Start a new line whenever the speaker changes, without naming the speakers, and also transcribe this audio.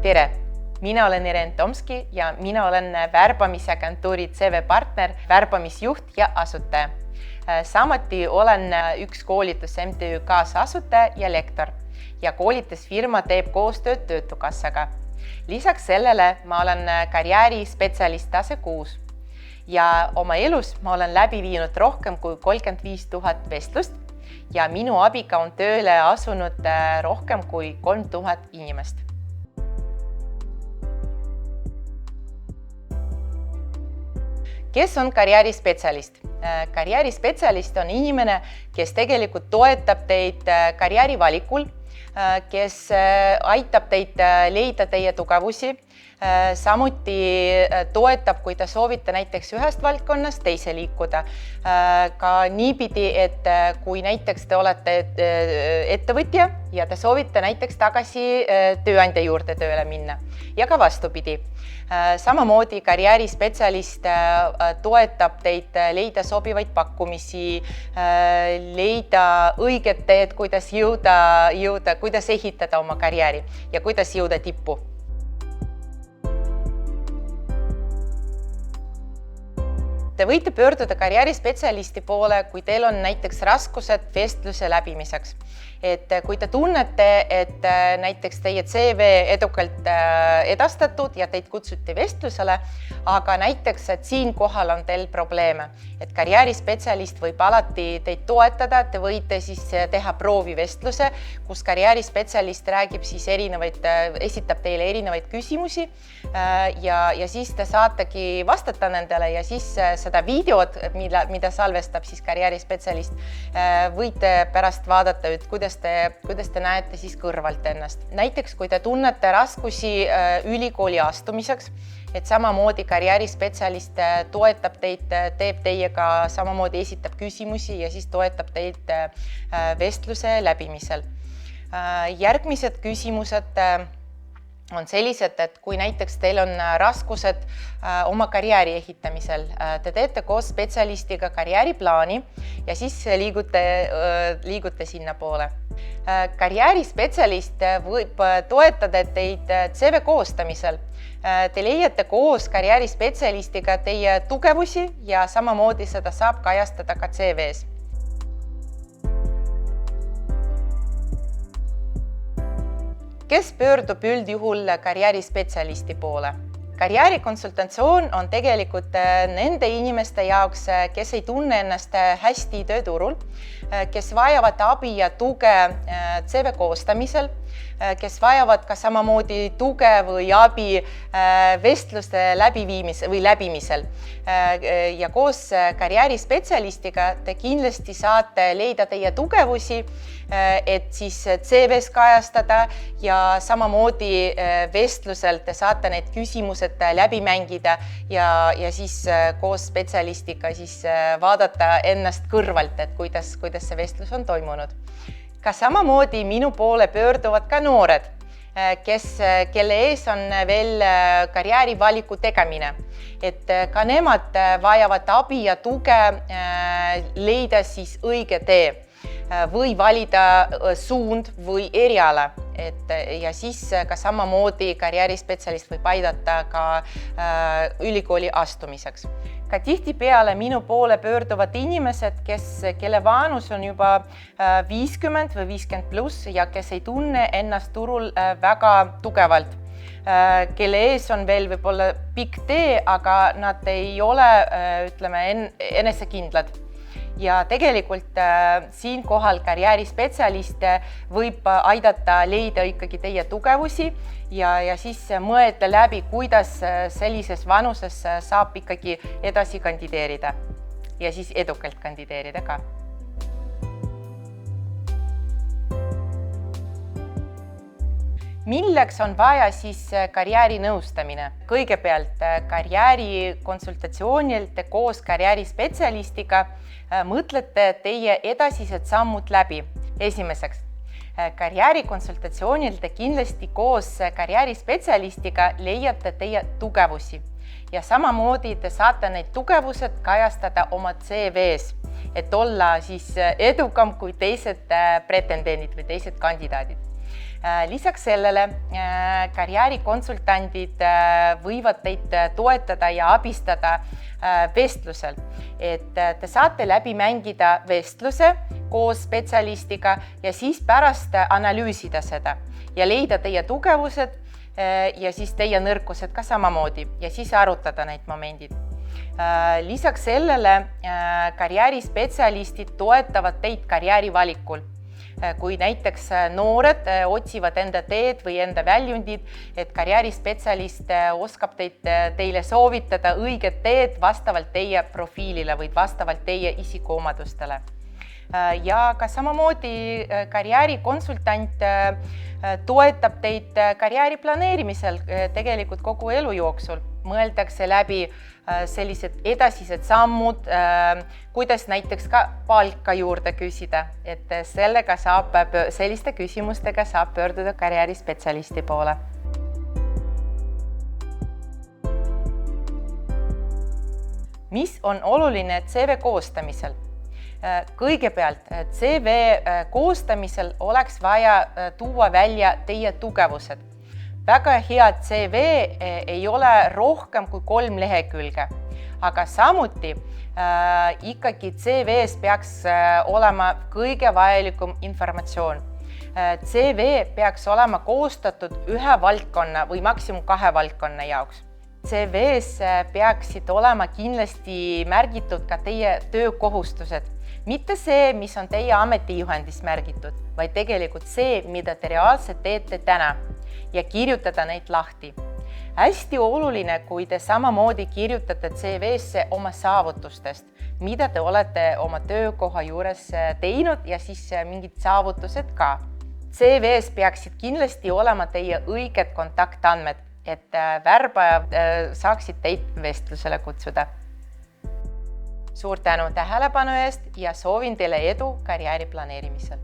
Tere! Mina olen Irene Tomski ja mina olen värbamisagentuuri CV Partner, värbamisjuht ja asutaja. Samuti olen üks koolitus MTÜ kaasasutaja ja lektor ja koolitusfirma teeb koostööd Töötukassaga. Lisaks sellele ma olen karjäärispetsialist tase 6 ja oma elus ma olen läbi viinud rohkem kui 35 000 vestlust ja minu abiga on tööle asunud rohkem kui 3000 inimest. Kes on karjäärispetsialist? Karjäärispetsialist on inimene, kes tegelikult toetab teid karjäärivalikul, kes aitab teid leida teie tugevusi, samuti toetab, kui te soovite näiteks ühest valdkonnast teise liikuda. Ka niipidi, et kui näiteks te olete ettevõtja ja te soovite näiteks tagasi tööandja juurde tööle minna ja ka vastupidi. Samamoodi karjäärispetsialist toetab teid leida sobivaid pakkumisi, leida õiget teed, kuidas kuidas ehitada oma karjääri ja kuidas jõuda tippu. Te võite pöörduda karjäärispetsialisti poole, kui teil on näiteks raskused vestluse läbimiseks. Et kui te tunnete, et näiteks teie CV edukalt edastatud ja teid kutsuti vestlusele, aga näiteks, et siin kohal on teil probleeme. Et karjäärispetsialist võib alati teid toetada, te võite siis teha proovivestluse, kus karjäärispetsialist räägib siis esitab teile erinevaid küsimusi ja siis te saategi vastata nendele ja siis seda videot, mida salvestab siis karjäärispetsialist, võite pärast vaadata, kuidas te näete siis kõrvalt ennast. Näiteks, kui te tunnete raskusi ülikooli astumiseks, et samamoodi karjäärispetsialist toetab teid, teeb teiega, samamoodi esitab küsimusi ja siis toetab teid vestluse läbimisel. Järgmised küsimused on sellised, et kui näiteks teil on raskused oma karjääri ehitamisel, te teete koos spetsialistiga karjääriplaani ja siis liigute sinna poole. Karjäärispetsialist võib toetada teid CV koostamisel. Te leiate koos karjäärispetsialistiga teie tugevusi ja samamoodi seda saab kajastada ka CV-s. Kes pöördub üldjuhul karjäärispetsialisti poole? Karjäärikonsultatsioon on tegelikult nende inimeste jaoks, kes ei tunne ennast hästi tööturul, kes vajavad abi ja tuge CV koostamisel, kes vajavad ka samamoodi tuge või abi vestluste läbimisel. Ja koos karjäärispetsialistiga te kindlasti saate leida teie tugevusi, et siis CV-s kajastada ja samamoodi vestlusel te saate need küsimused läbi mängida ja siis koos spetsialistiga siis vaadata ennast kõrvalt, et kuidas see vestlus on toimunud. Ka samamoodi minu poole pöörduvad ka noored, kelle ees on veel karjäärivaliku tegemine. Et ka nemad vajavad abi ja tuge leida siis õige tee või valida suund või eriala. Ja siis ka samamoodi karjäärispetsialist võib aidata ka ülikooli astumiseks. Ka tihtipeale minu poole pöörduvad inimesed, kelle vanus on juba 50 või 50+ ja kes ei tunne ennast turul väga tugevalt, kelle ees on veel võib-olla pikk tee, aga nad ei ole, enesekindlad. Ja tegelikult siinkohal karjäärispetsialist võib aidata leida ikkagi teie tugevusi ja siis mõelda läbi, kuidas sellises vanuses saab ikkagi edasi kandideerida ja siis edukalt kandideerida ka. Milleks on vaja siis karjäärinõustamine? Kõigepealt karjäärikonsultatsioonil te koos karjäärispetsialistiga mõtlete teie edasised sammud läbi. Esimeseks, karjäärikonsultatsioonil te kindlasti koos karjäärispetsialistiga leiate teie tugevusi ja samamoodi te saate neid tugevused kajastada oma CV-s, et olla siis edukam kui teised pretendendid või teised kandidaadid. Lisaks sellele karjäärikonsultandid võivad teid toetada ja abistada vestlusel, et te saate läbi mängida vestluse koos spetsialistiga ja siis pärast analüüsida seda ja leida teie tugevused ja siis teie nõrkused ka samamoodi ja siis arutada neid momendid. Lisaks sellele karjäärispetsialistid toetavad teid karjääri valikul. Kui näiteks noored otsivad enda teed või enda väljundid, et karjäärispetsialist oskab teile soovitada õiget teed vastavalt teie profiilile või vastavalt teie isikuomadustele. Ja ka samamoodi karjäärikonsultant toetab teid karjääri planeerimisel tegelikult kogu elu jooksul. Mõeldakse läbi sellised edasised sammud, kuidas näiteks ka palka juurde küsida, et selliste küsimustega saab pöörduda karjäärispetsialisti poole. Mis on oluline CV koostamisel? Kõigepealt CV koostamisel oleks vaja tuua välja teie tugevused. Väga hea CV ei ole rohkem kui 3 lehekülge, aga samuti ikkagi CV-s peaks olema kõige vajalikum informatsioon. CV peaks olema koostatud 1 valdkonna või maksimum 2 valdkonna jaoks. CV-s peaksid olema kindlasti märgitud ka teie töökohustused. Mitte see, mis on teie ametijuhendis märgitud, vaid tegelikult see, mida te reaalselt teete täna ja kirjutada neid lahti. Hästi oluline, kui te samamoodi kirjutate CV-sse oma saavutustest, mida te olete oma töökoha juures teinud ja siis mingid saavutused ka. CV-s peaksid kindlasti olema teie õiged kontaktandmed, et värbajad saaksid teid vestlusele kutsuda. Suur tänu tähelepanu eest ja soovin teile edu karjääri planeerimisel.